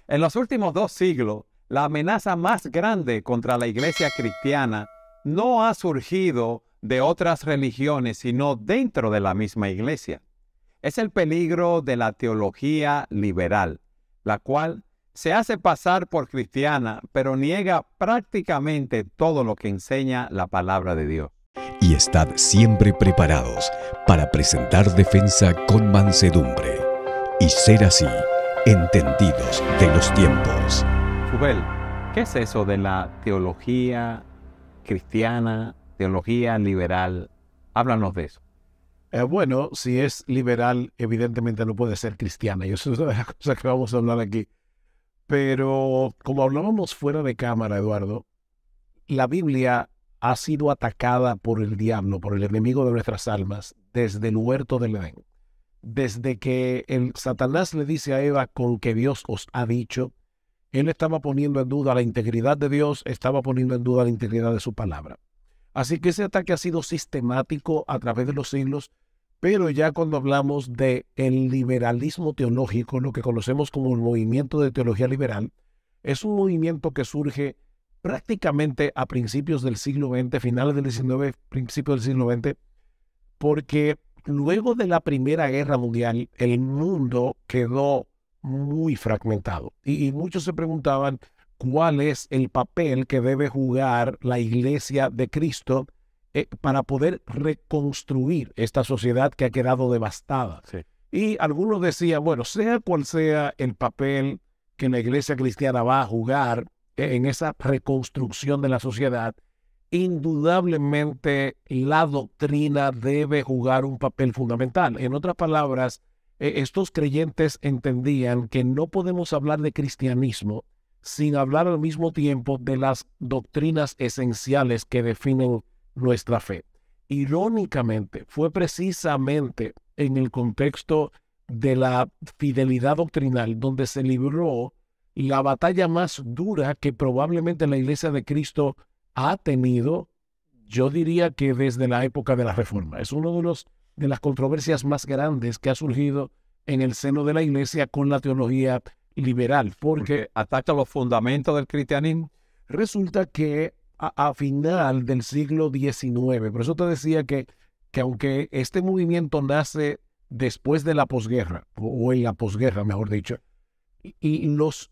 En los últimos 2 siglos, la amenaza más grande contra la iglesia cristiana no ha surgido de otras religiones, sino dentro de la misma iglesia. Es el peligro de la teología liberal, la cual se hace pasar por cristiana, pero niega prácticamente todo lo que enseña la palabra de Dios. Y estad siempre preparados para presentar defensa con mansedumbre, y ser así, entendidos de los tiempos. Fubel, ¿qué es eso de la teología cristiana, teología liberal? Háblanos de eso. Bueno, si es liberal, evidentemente no puede ser cristiana, y eso es una de las cosas que vamos a hablar aquí. Pero como hablábamos fuera de cámara, Eduardo, la Biblia ha sido atacada por el diablo, por el enemigo de nuestras almas, desde el huerto del Edén. Desde que Satanás le dice a Eva con que Dios os ha dicho, él estaba poniendo en duda la integridad de Dios, estaba poniendo en duda la integridad de su palabra. Así que ese ataque ha sido sistemático a través de los siglos, pero ya cuando hablamos del liberalismo teológico, lo que conocemos como el movimiento de teología liberal, es un movimiento que surge prácticamente a principios del siglo XX, finales del XIX, principios del siglo XX, porque luego de la Primera Guerra Mundial, el mundo quedó muy fragmentado. Y muchos se preguntaban cuál es el papel que debe jugar la Iglesia de Cristo para poder reconstruir esta sociedad que ha quedado devastada. Sí. Y algunos decían, bueno, sea cual sea el papel que la Iglesia cristiana va a jugar en esa reconstrucción de la sociedad, indudablemente la doctrina debe jugar un papel fundamental. En otras palabras, estos creyentes entendían que no podemos hablar de cristianismo sin hablar al mismo tiempo de las doctrinas esenciales que definen nuestra fe. Irónicamente, fue precisamente en el contexto de la fidelidad doctrinal donde se libró la batalla más dura que probablemente la Iglesia de Cristo ha tenido, yo diría que desde la época de la Reforma. Es uno de las controversias más grandes que ha surgido en el seno de la Iglesia con la teología liberal, porque ataca los fundamentos del cristianismo. Resulta que a final del siglo XIX, por eso te decía que aunque este movimiento nace después de la posguerra, o en la posguerra, mejor dicho, y los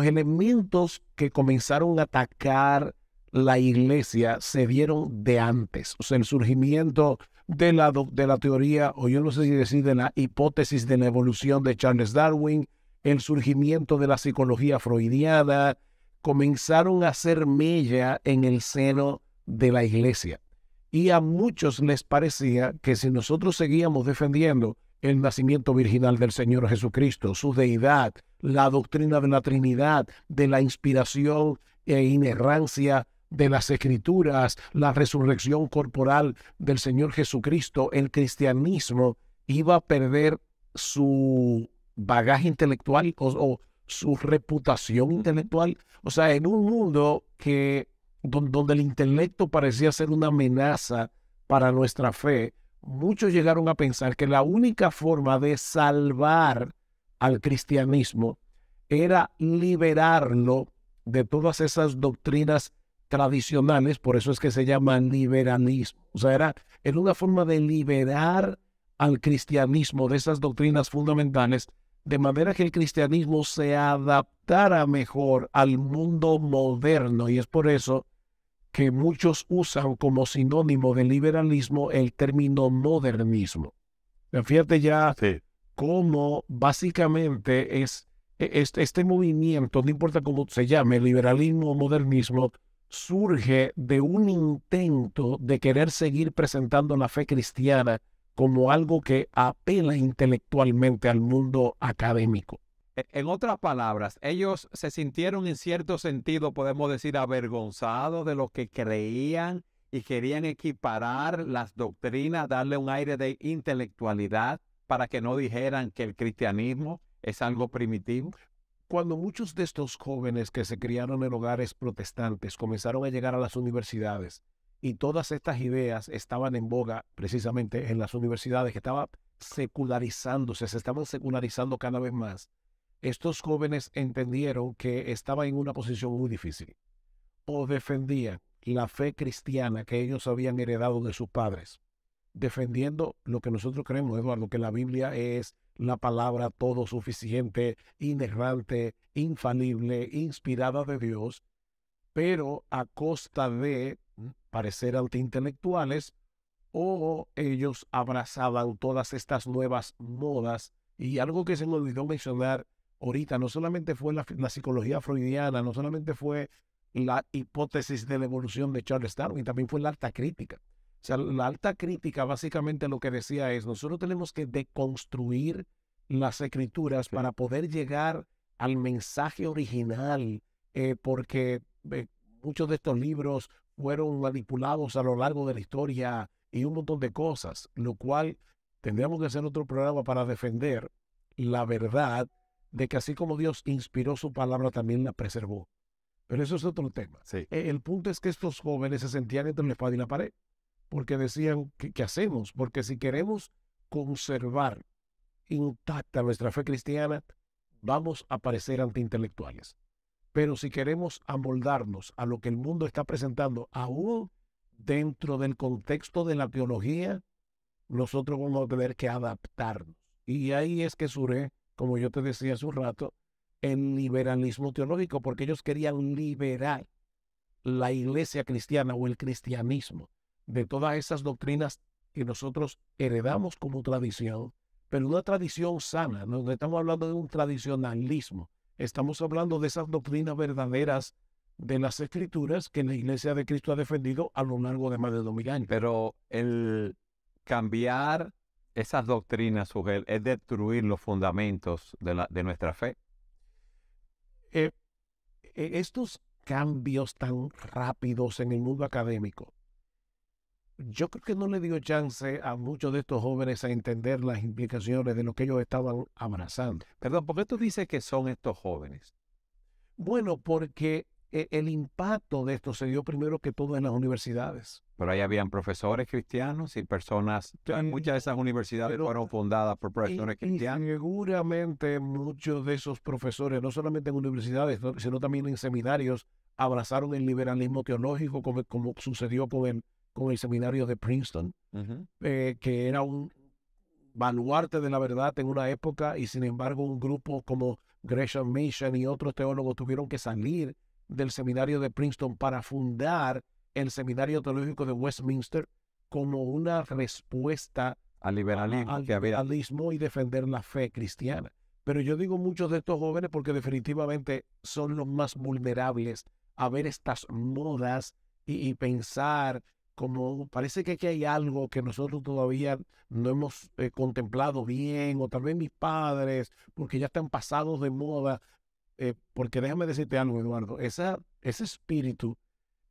elementos que comenzaron a atacar la iglesia se dieron de antes. O sea, el surgimiento de la teoría, o yo no sé si decir de la hipótesis de la evolución de Charles Darwin, el surgimiento de la psicología freudiana, comenzaron a hacer mella en el seno de la iglesia. Y a muchos les parecía que si nosotros seguíamos defendiendo el nacimiento virginal del Señor Jesucristo, su deidad, la doctrina de la Trinidad, de la inspiración e inerrancia de las Escrituras, la resurrección corporal del Señor Jesucristo, el cristianismo iba a perder su bagaje intelectual o su reputación intelectual. O sea, en un mundo donde el intelecto parecía ser una amenaza para nuestra fe, muchos llegaron a pensar que la única forma de salvar al cristianismo era liberarlo de todas esas doctrinas tradicionales, por eso es que se llama liberalismo. O sea, era una forma de liberar al cristianismo de esas doctrinas fundamentales, de manera que el cristianismo se adaptara mejor al mundo moderno. Y es por eso que muchos usan como sinónimo de liberalismo el término modernismo. Fíjate ya cómo básicamente es este movimiento, no importa cómo se llame, liberalismo o modernismo, surge de un intento de querer seguir presentando la fe cristiana como algo que apela intelectualmente al mundo académico. En otras palabras, ellos se sintieron en cierto sentido, podemos decir, avergonzados de lo que creían y querían equiparar las doctrinas, darle un aire de intelectualidad para que no dijeran que el cristianismo es algo primitivo. Cuando muchos de estos jóvenes que se criaron en hogares protestantes comenzaron a llegar a las universidades y todas estas ideas estaban en boga precisamente en las universidades, que estaban secularizándose, se estaban secularizando cada vez más, estos jóvenes entendieron que estaban en una posición muy difícil. O defendían la fe cristiana que ellos habían heredado de sus padres, defendiendo lo que nosotros creemos, Eduardo, que la Biblia es la palabra todo suficiente, inerrante, infalible, inspirada de Dios, pero a costa de parecer antiintelectuales, o ellos abrazaban todas estas nuevas modas. Y algo que se me olvidó mencionar ahorita, no solamente fue la psicología freudiana, no solamente fue la hipótesis de la evolución de Charles Darwin, también fue la alta crítica. O sea, la alta crítica básicamente lo que decía es, nosotros tenemos que deconstruir las escrituras para poder llegar al mensaje original, porque muchos de estos libros fueron manipulados a lo largo de la historia y un montón de cosas, lo cual tendríamos que hacer otro programa para defender la verdad de que así como Dios inspiró su palabra, también la preservó. Pero eso es otro tema. Sí. El punto es que estos jóvenes se sentían entre la espada y la pared, porque decían, ¿qué hacemos? Porque si queremos conservar intacta nuestra fe cristiana, vamos a parecer antiintelectuales. Pero si queremos amoldarnos a lo que el mundo está presentando, aún dentro del contexto de la teología, nosotros vamos a tener que adaptarnos. Y ahí es que surge, como yo te decía hace un rato, el liberalismo teológico, porque ellos querían liberar la iglesia cristiana o el cristianismo de todas esas doctrinas que nosotros heredamos como tradición, pero una tradición sana. No estamos hablando de un tradicionalismo, estamos hablando de esas doctrinas verdaderas de las Escrituras que la Iglesia de Cristo ha defendido a lo largo de más de 2000 años. Pero el cambiar esas doctrinas, Ugel, es destruir los fundamentos de nuestra fe. Estos cambios tan rápidos en el mundo académico, yo creo que no le dio chance a muchos de estos jóvenes a entender las implicaciones de lo que ellos estaban abrazando. Perdón, ¿por qué tú dices que son estos jóvenes? Bueno, porque el impacto de esto se dio primero que todo en las universidades. Pero ahí habían profesores cristianos y personas, muchas de esas universidades fueron fundadas por profesores cristianos. Y seguramente muchos de esos profesores, no solamente en universidades, sino también en seminarios, abrazaron el liberalismo teológico, como sucedió con el seminario de Princeton, que era un baluarte de la verdad en una época, y sin embargo un grupo como Gresham Machen y otros teólogos tuvieron que salir del seminario de Princeton para fundar el seminario teológico de Westminster como una respuesta al liberalismo, y defender la fe cristiana. Pero yo digo muchos de estos jóvenes porque definitivamente son los más vulnerables a ver estas modas y pensar como parece que aquí hay algo que nosotros todavía no hemos contemplado bien, o tal vez mis padres, porque ya están pasados de moda. Porque déjame decirte algo, Eduardo, ese espíritu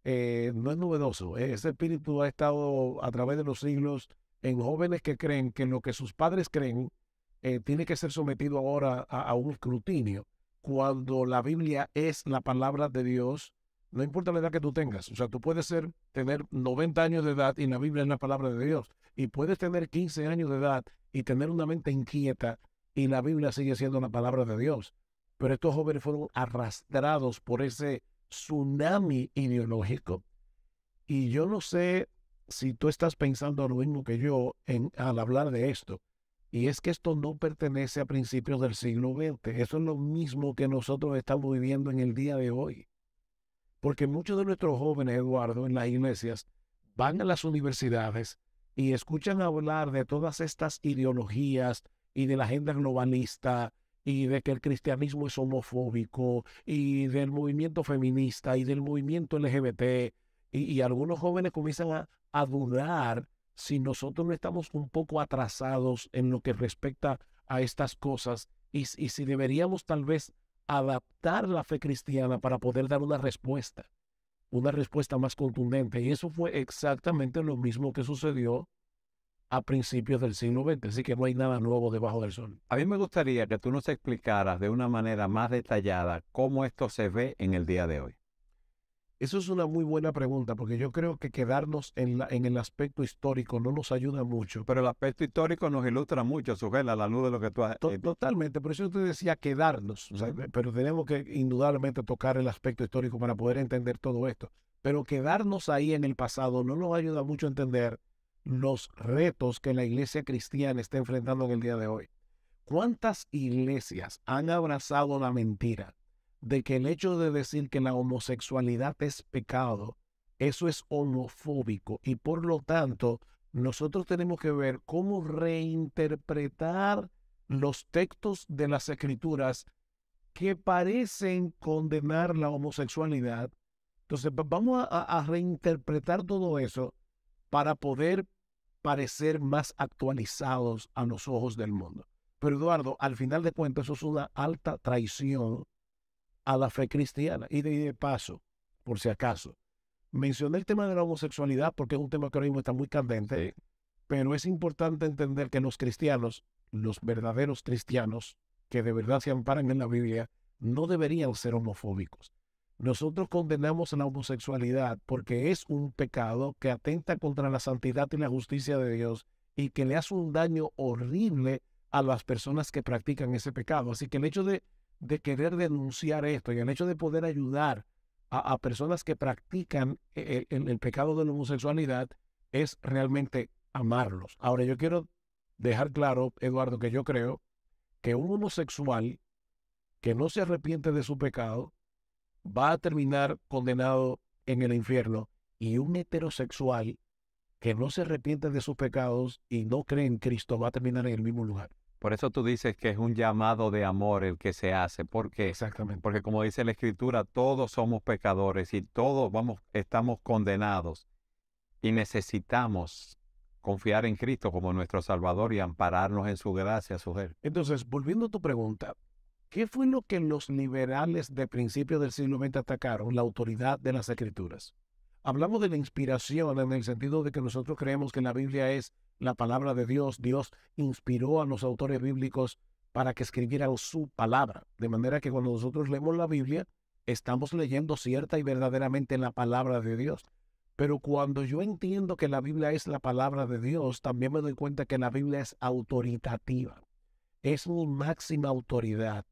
no es novedoso. Ese espíritu ha estado a través de los siglos en jóvenes que creen que lo que sus padres creen tiene que ser sometido ahora a un escrutinio, cuando la Biblia es la palabra de Dios. No importa la edad que tú tengas. O sea, tú puedes tener 90 años de edad y la Biblia es la palabra de Dios. Y puedes tener 15 años de edad y tener una mente inquieta y la Biblia sigue siendo la palabra de Dios. Pero estos jóvenes fueron arrastrados por ese tsunami ideológico. Y yo no sé si tú estás pensando lo mismo que yo al hablar de esto. Y es que esto no pertenece a principios del siglo XX. Eso es lo mismo que nosotros estamos viviendo en el día de hoy. Porque muchos de nuestros jóvenes, Eduardo, en las iglesias, van a las universidades y escuchan hablar de todas estas ideologías y de la agenda globalista y de que el cristianismo es homofóbico y del movimiento feminista y del movimiento LGBT. Y algunos jóvenes comienzan a dudar si nosotros no estamos un poco atrasados en lo que respecta a estas cosas y si deberíamos tal vez adaptar la fe cristiana para poder dar una respuesta más contundente. Y eso fue exactamente lo mismo que sucedió a principios del siglo XX. Así que no hay nada nuevo debajo del sol. A mí me gustaría que tú nos explicaras de una manera más detallada cómo esto se ve en el día de hoy. Eso es una muy buena pregunta, porque yo creo que quedarnos en el aspecto histórico no nos ayuda mucho. Pero el aspecto histórico nos ilustra mucho, Sujel, a la luz de lo que tú has dicho. Totalmente, por eso te decía quedarnos, o sea, pero tenemos que indudablemente tocar el aspecto histórico para poder entender todo esto. Pero quedarnos ahí en el pasado no nos ayuda mucho a entender los retos que la iglesia cristiana está enfrentando en el día de hoy. ¿Cuántas iglesias han abrazado la mentira de que el hecho de decir que la homosexualidad es pecado, eso es homofóbico y por lo tanto nosotros tenemos que ver cómo reinterpretar los textos de las escrituras que parecen condenar la homosexualidad? Entonces vamos a reinterpretar todo eso para poder parecer más actualizados a los ojos del mundo. Pero Eduardo, al final de cuentas, eso es una alta traición a la fe cristiana. Y de paso, por si acaso, mencioné el tema de la homosexualidad porque es un tema que ahora mismo está muy candente, Sí. pero es importante entender que los cristianos, los verdaderos cristianos, que de verdad se amparan en la Biblia, no deberían ser homofóbicos. Nosotros condenamos la homosexualidad porque es un pecado que atenta contra la santidad y la justicia de Dios y que le hace un daño horrible a las personas que practican ese pecado. Así que el hecho de querer denunciar esto y el hecho de poder ayudar a personas que practican el pecado de la homosexualidad es realmente amarlos. Ahora, yo quiero dejar claro, Eduardo, que yo creo que un homosexual que no se arrepiente de su pecado va a terminar condenado en el infierno, y un heterosexual que no se arrepiente de sus pecados y no cree en Cristo va a terminar en el mismo lugar. Por eso tú dices que es un llamado de amor el que se hace. ¿Por qué? Exactamente. Porque como dice la Escritura, todos somos pecadores y todos estamos condenados y necesitamos confiar en Cristo como nuestro Salvador y ampararnos en su gracia, Sujel. Entonces, volviendo a tu pregunta, ¿qué fue lo que los liberales de principios del siglo XX atacaron? La autoridad de las Escrituras. Hablamos de la inspiración en el sentido de que nosotros creemos que la Biblia es la palabra de Dios. Dios inspiró a los autores bíblicos para que escribieran su palabra. De manera que cuando nosotros leemos la Biblia, estamos leyendo cierta y verdaderamente la palabra de Dios. Pero cuando yo entiendo que la Biblia es la palabra de Dios, también me doy cuenta que la Biblia es autoritativa. Es mi máxima autoridad.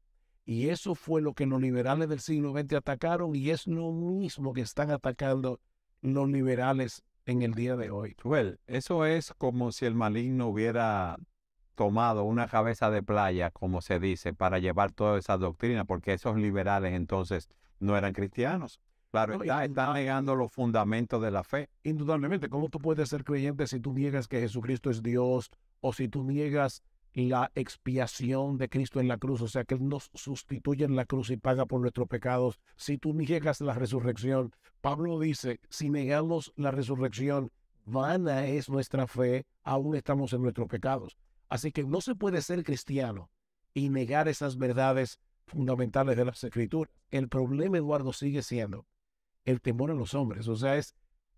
Y eso fue lo que los liberales del siglo XX atacaron y es lo mismo que están atacando los liberales en el día de hoy. Sujel, eso es como si el maligno hubiera tomado una cabeza de playa, como se dice, para llevar toda esa doctrina, porque esos liberales entonces no eran cristianos. Claro, No, están negando los fundamentos de la fe. Indudablemente, ¿cómo tú puedes ser creyente si tú niegas que Jesucristo es Dios o si tú niegas la expiación de Cristo en la cruz, o sea, que Él nos sustituye en la cruz y paga por nuestros pecados? Si tú niegas la resurrección, Pablo dice, si negamos la resurrección, vana es nuestra fe, aún estamos en nuestros pecados. Así que no se puede ser cristiano y negar esas verdades fundamentales de las Escrituras. El problema, Eduardo, sigue siendo el temor a los hombres. O sea,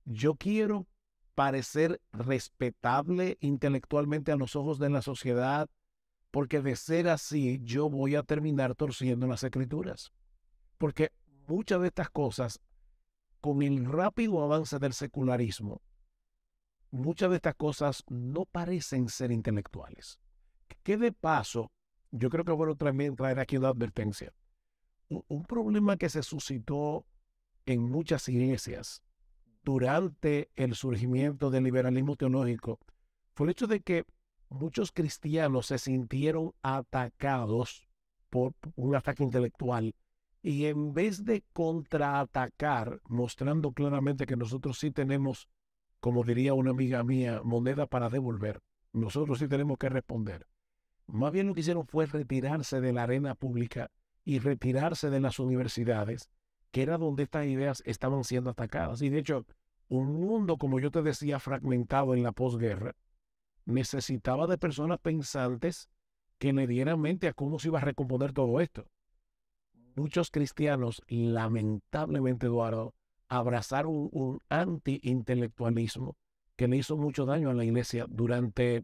yo quiero parecer respetable intelectualmente a los ojos de la sociedad, porque de ser así, yo voy a terminar torciendo las Escrituras. Porque muchas de estas cosas, con el rápido avance del secularismo, muchas de estas cosas no parecen ser intelectuales. Que de paso, yo creo que bueno también traer aquí una advertencia. Un problema que se suscitó en muchas iglesias durante el surgimiento del liberalismo teológico fue el hecho de que muchos cristianos se sintieron atacados por un ataque intelectual y en vez de contraatacar, mostrando claramente que nosotros sí tenemos, como diría una amiga mía, moneda para devolver, nosotros sí tenemos que responder, más bien lo que hicieron fue retirarse de la arena pública y retirarse de las universidades, que era donde estas ideas estaban siendo atacadas. Y de hecho, un mundo, como yo te decía, fragmentado en la posguerra, necesitaba de personas pensantes que le dieran mente a cómo se iba a recomponer todo esto. Muchos cristianos, lamentablemente, Eduardo, abrazaron un anti-intelectualismo que le hizo mucho daño a la iglesia durante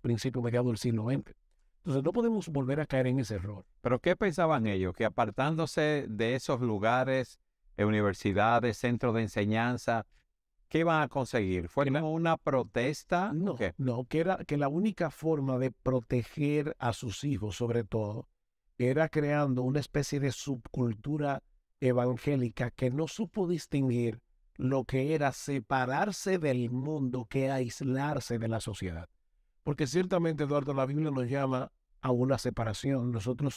principios mediados del siglo XX. Entonces no podemos volver a caer en ese error. Pero ¿qué pensaban ellos? Que apartándose de esos lugares universidades, centros de enseñanza. ¿Qué van a conseguir? ¿Fue como una protesta? No, ¿Qué? no, que la única forma de proteger a sus hijos, sobre todo, era creando una especie de subcultura evangélica que no supo distinguir lo que era separarse del mundo que aislarse de la sociedad. Porque ciertamente, Eduardo, la Biblia nos llama a una separación. Nosotros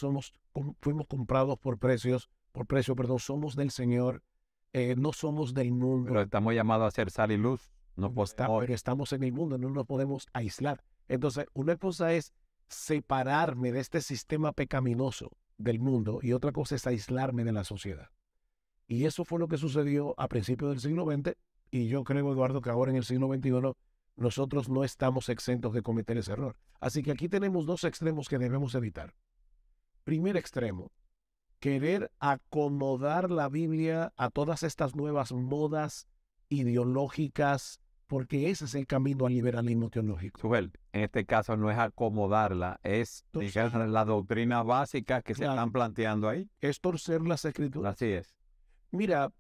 fuimos comprados por precio, perdón, somos del Señor, no somos del mundo. Pero estamos llamados a ser sal y luz. No podemos. Pero estamos en el mundo, no nos podemos aislar. Entonces, una cosa es separarme de este sistema pecaminoso del mundo y otra cosa es aislarme de la sociedad. Y eso fue lo que sucedió a principios del siglo XX y yo creo, Eduardo, que ahora en el siglo XXI nosotros no estamos exentos de cometer ese error. Así que aquí tenemos dos extremos que debemos evitar. Primer extremo, querer acomodar la Biblia a todas estas nuevas modas ideológicas, porque ese es el camino al liberalismo teológico. Sujel, en este caso no es acomodarla, es digamos, la doctrina básica que se están planteando ahí. Es torcer las escrituras. Así es. Mira,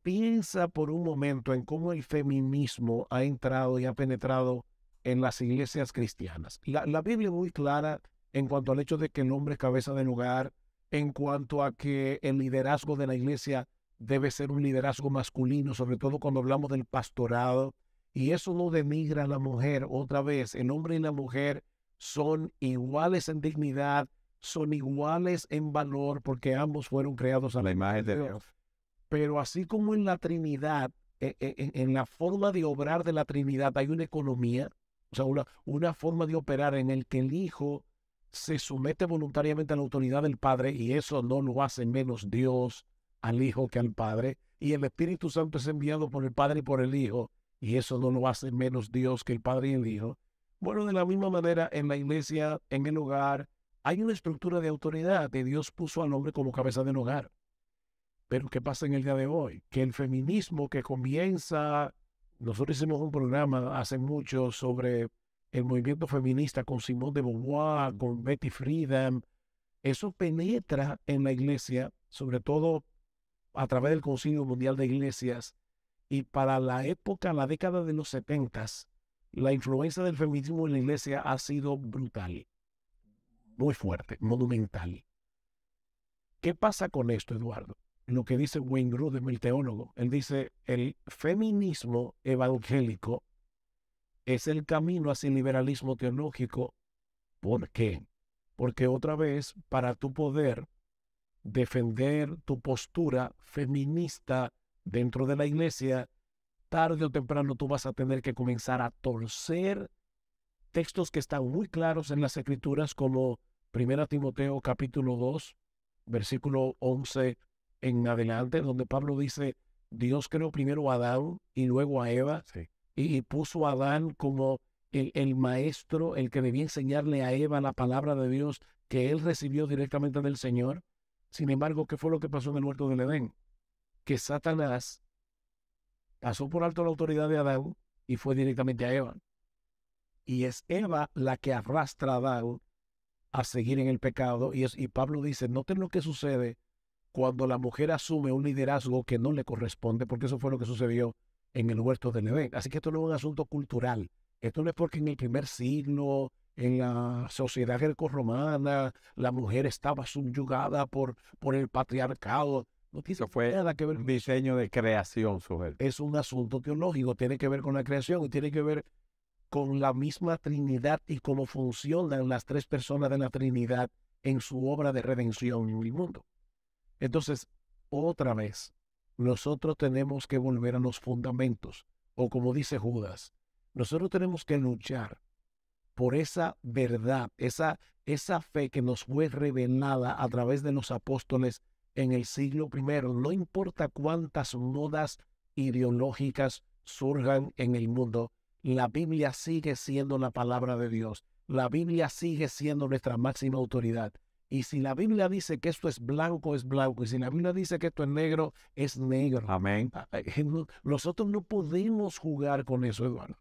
piensa por un momento en cómo el feminismo ha entrado y ha penetrado en las iglesias cristianas. La Biblia es muy clara en cuanto al hecho de que el hombre es cabeza del hogar, en cuanto a que el liderazgo de la iglesia debe ser un liderazgo masculino, sobre todo cuando hablamos del pastorado. Y eso no denigra a la mujer. Otra vez, el hombre y la mujer son iguales en dignidad, son iguales en valor, porque ambos fueron creados a la imagen de Dios. Pero así como en la Trinidad, en la forma de obrar de la Trinidad hay una economía, o sea, una forma de operar en el que el Hijo se somete voluntariamente a la autoridad del Padre y eso no lo hace menos Dios al Hijo que al Padre. Y el Espíritu Santo es enviado por el Padre y por el Hijo y eso no lo hace menos Dios que el Padre y el Hijo. Bueno, de la misma manera en la iglesia, en el hogar, hay una estructura de autoridad que Dios puso al hombre como cabeza del hogar. Pero ¿qué pasa en el día de hoy? Que el feminismo que comienza, nosotros hicimos un programa hace mucho sobre el movimiento feminista con Simone de Beauvoir, con Betty Friedan, eso penetra en la iglesia, sobre todo a través del Concilio Mundial de Iglesias, y para la época, la década de los 70s, la influencia del feminismo en la iglesia ha sido brutal, muy fuerte, monumental. ¿Qué pasa con esto, Eduardo? Lo que dice Wayne Grudem, el teólogo. Él dice, el feminismo evangélico es el camino hacia el liberalismo teológico. ¿Por qué? Porque otra vez, para tu poder defender tu postura feminista dentro de la iglesia, tarde o temprano tú vas a tener que comenzar a torcer textos que están muy claros en las Escrituras, como 1 Timoteo capítulo 2, versículo 11 en adelante, donde Pablo dice, Dios creó primero a Adán y luego a Eva, sí, y puso a Adán como el maestro, el que debía enseñarle a Eva la palabra de Dios que él recibió directamente del Señor. Sin embargo, ¿qué fue lo que pasó en el huerto del Edén? Que Satanás pasó por alto la autoridad de Adán y fue directamente a Eva. Y es Eva la que arrastra a Adán a seguir en el pecado. Y Pablo dice, noten lo que sucede cuando la mujer asume un liderazgo que no le corresponde, porque eso fue lo que sucedió en el huerto del Edén. Así que esto no es un asunto cultural. Esto no es porque en el primer siglo, en la sociedad grecorromana, la mujer estaba subyugada por el patriarcado. No tiene nada que ver con diseño de creación, Sujel. Es un asunto teológico, tiene que ver con la creación y tiene que ver con la misma Trinidad y cómo funcionan las tres personas de la Trinidad en su obra de redención en el mundo. Entonces, otra vez, nosotros tenemos que volver a los fundamentos, o como dice Judas, nosotros tenemos que luchar por esa verdad, esa fe que nos fue revelada a través de los apóstoles en el siglo I. No importa cuántas modas ideológicas surjan en el mundo, la Biblia sigue siendo la palabra de Dios. La Biblia sigue siendo nuestra máxima autoridad. Y si la Biblia dice que esto es blanco, es blanco. Y si la Biblia dice que esto es negro, es negro. Amén. Nosotros no podemos jugar con eso, Eduardo.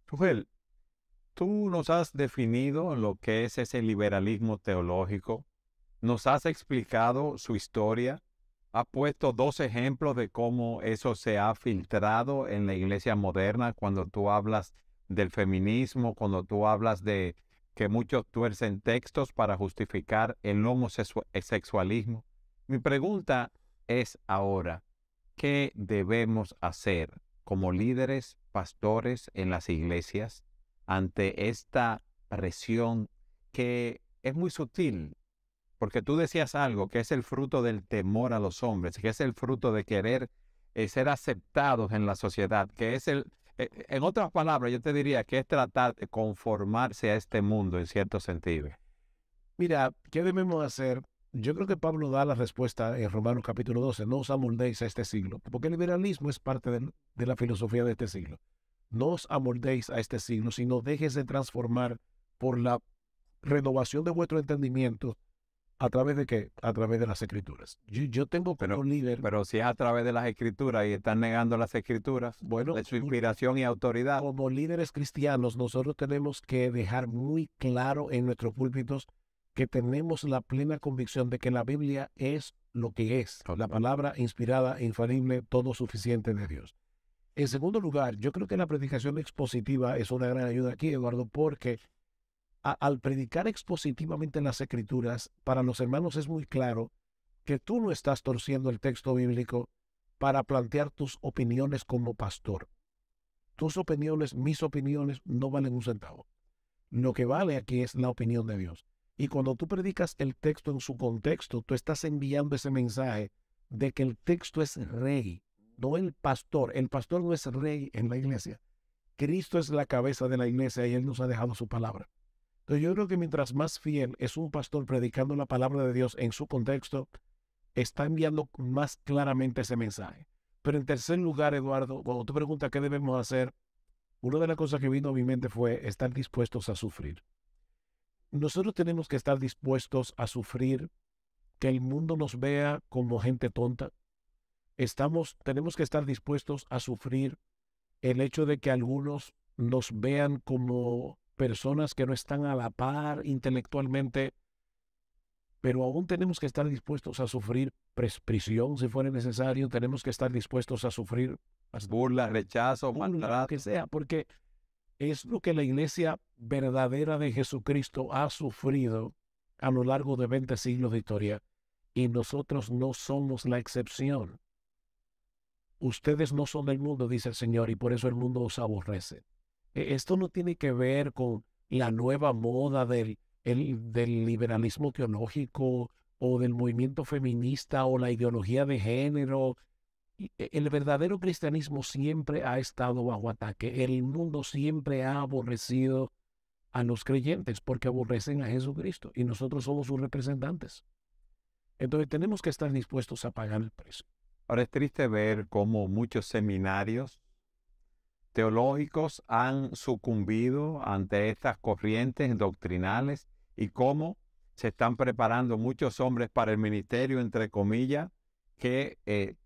Sujel, tú nos has definido lo que es ese liberalismo teológico. Nos has explicado su historia, Ha puesto dos ejemplos de cómo eso se ha filtrado en la iglesia moderna cuando tú hablas del feminismo, cuando tú hablas de que muchos tuercen textos para justificar el homosexualismo. Mi pregunta es ahora, ¿qué debemos hacer como líderes, pastores en las iglesias ante esta presión que es muy sutil? Porque tú decías algo que es el fruto del temor a los hombres, que es el fruto de querer ser aceptados en la sociedad, que es en otras palabras, yo te diría que es tratar de conformarse a este mundo en cierto sentido. Mira, ¿qué debemos hacer? Yo creo que Pablo da la respuesta en Romanos capítulo 12, no os amoldéis a este siglo, porque el liberalismo es parte de la filosofía de este siglo. No os amoldéis a este siglo, sino déjese transformar por la renovación de vuestro entendimiento. ¿A través de qué? A través de las escrituras. Yo tengo como líder... Pero si es a través de las escrituras y están negando las escrituras, bueno, de su inspiración y autoridad. Como líderes cristianos, nosotros tenemos que dejar muy claro en nuestros púlpitos que tenemos la plena convicción de que la Biblia es lo que es. La palabra inspirada, infalible, todo suficiente de Dios. En segundo lugar, yo creo que la predicación expositiva es una gran ayuda aquí, Eduardo, porque al predicar expositivamente en las Escrituras, para los hermanos es muy claro que tú no estás torciendo el texto bíblico para plantear tus opiniones como pastor. Tus opiniones, mis opiniones, no valen un centavo. Lo que vale aquí es la opinión de Dios. Y cuando tú predicas el texto en su contexto, tú estás enviando ese mensaje de que el texto es rey, no el pastor. El pastor no es rey en la iglesia. Cristo es la cabeza de la iglesia y Él nos ha dejado su palabra. Entonces yo creo que mientras más fiel es un pastor predicando la palabra de Dios en su contexto, está enviando más claramente ese mensaje. Pero en tercer lugar, Eduardo, cuando tú preguntas qué debemos hacer, una de las cosas que vino a mi mente fue estar dispuestos a sufrir. Nosotros tenemos que estar dispuestos a sufrir que el mundo nos vea como gente tonta. Tenemos que estar dispuestos a sufrir el hecho de que algunos nos vean como personas que no están a la par intelectualmente, pero aún tenemos que estar dispuestos a sufrir prisión si fuera necesario. Tenemos que estar dispuestos a sufrir burla, rechazo, lo que sea, porque es lo que la iglesia verdadera de Jesucristo ha sufrido a lo largo de 20 siglos de historia, y nosotros no somos la excepción. Ustedes no son del mundo, dice el Señor, y por eso el mundo os aborrece. Esto no tiene que ver con la nueva moda del liberalismo teológico o del movimiento feminista o la ideología de género. El verdadero cristianismo siempre ha estado bajo ataque. El mundo siempre ha aborrecido a los creyentes porque aborrecen a Jesucristo y nosotros somos sus representantes. Entonces tenemos que estar dispuestos a pagar el precio. Ahora es triste ver cómo muchos seminarios teológicos han sucumbido ante estas corrientes doctrinales y cómo se están preparando muchos hombres para el ministerio, entre comillas, que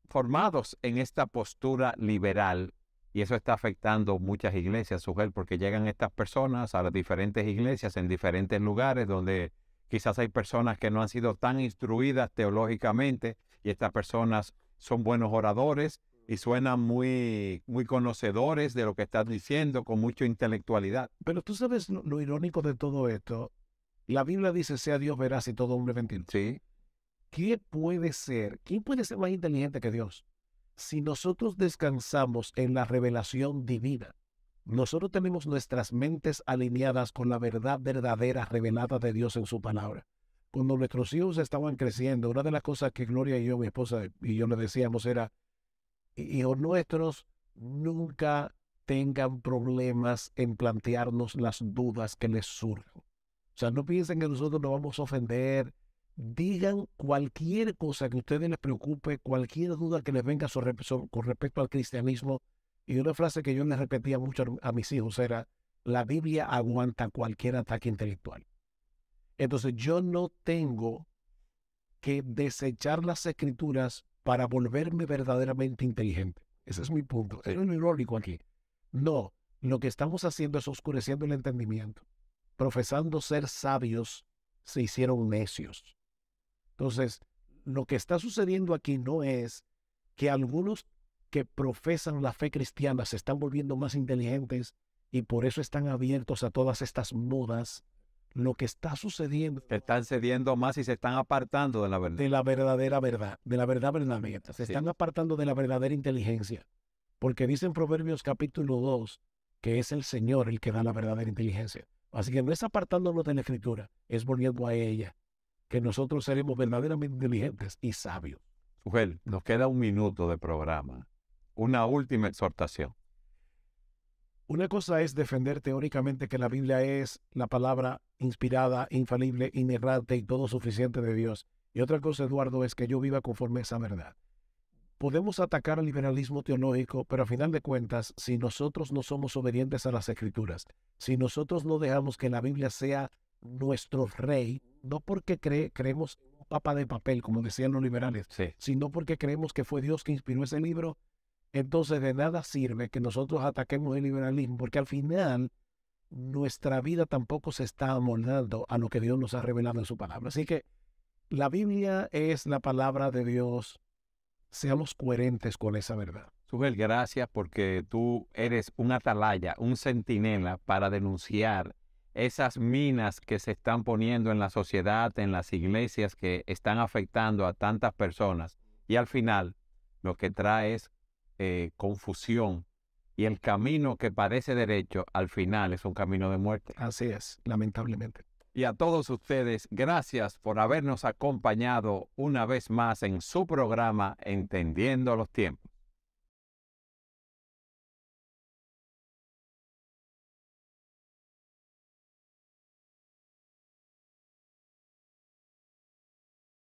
formados en esta postura liberal, y eso está afectando muchas iglesias, Sujel, porque llegan estas personas a las diferentes iglesias en diferentes lugares donde quizás hay personas que no han sido tan instruidas teológicamente y estas personas son buenos oradores y suenan muy, muy conocedores de lo que están diciendo, con mucha intelectualidad. Pero tú sabes lo irónico de todo esto. La Biblia dice, sea Dios veraz y todo hombre mentiroso. Sí. ¿Quién puede ser más inteligente que Dios? Si nosotros descansamos en la revelación divina, nosotros tenemos nuestras mentes alineadas con la verdad verdadera revelada de Dios en su palabra. Cuando nuestros hijos estaban creciendo, una de las cosas que Gloria y yo, mi esposa y yo le decíamos era, hijos nuestros, nunca tengan problemas en plantearnos las dudas que les surjan. O sea, no piensen que nosotros nos vamos a ofender. Digan cualquier cosa que a ustedes les preocupe, cualquier duda que les venga con respecto al cristianismo. Y una frase que yo les repetía mucho a mis hijos era, la Biblia aguanta cualquier ataque intelectual. Entonces yo no tengo que desechar las escrituras para volverme verdaderamente inteligente. Ese es mi punto. Es lo irónico aquí. No, lo que estamos haciendo es oscureciendo el entendimiento. Profesando ser sabios, se hicieron necios. Entonces, lo que está sucediendo aquí no es que algunos que profesan la fe cristiana se están volviendo más inteligentes y por eso están abiertos a todas estas modas. Lo que está sucediendo Que están cediendo más y se están apartando de la verdad. de la verdadera verdad, de la verdad verdadera. Se Sí. están apartando de la verdadera inteligencia. Porque dice en Proverbios capítulo 2 que es el Señor el que da la verdadera inteligencia. Así que no es apartándonos de la Escritura, es volviendo a ella, que nosotros seremos verdaderamente inteligentes y sabios. Sugel, nos queda un minuto de programa. Una última exhortación. Una cosa es defender teóricamente que la Biblia es la palabra inspirada, infalible, inerrante y todo suficiente de Dios. Y otra cosa, Eduardo, es que yo viva conforme a esa verdad. Podemos atacar al liberalismo teológico, pero a final de cuentas, si nosotros no somos obedientes a las Escrituras, si nosotros no dejamos que la Biblia sea nuestro rey, no porque creemos en un papa de papel, como decían los liberales, Sí. sino porque creemos que fue Dios que inspiró ese libro, entonces de nada sirve que nosotros ataquemos el liberalismo, porque al final nuestra vida tampoco se está amoldando a lo que Dios nos ha revelado en su palabra. Así que la Biblia es la palabra de Dios. Seamos coherentes con esa verdad. Sugel, gracias porque tú eres un atalaya, un centinela para denunciar esas minas que se están poniendo en la sociedad, en las iglesias, que están afectando a tantas personas. Y al final, lo que trae es confusión. Y el camino que parece derecho, al final es un camino de muerte. Así es, lamentablemente. Y a todos ustedes, gracias por habernos acompañado una vez más en su programa Entendiendo los Tiempos.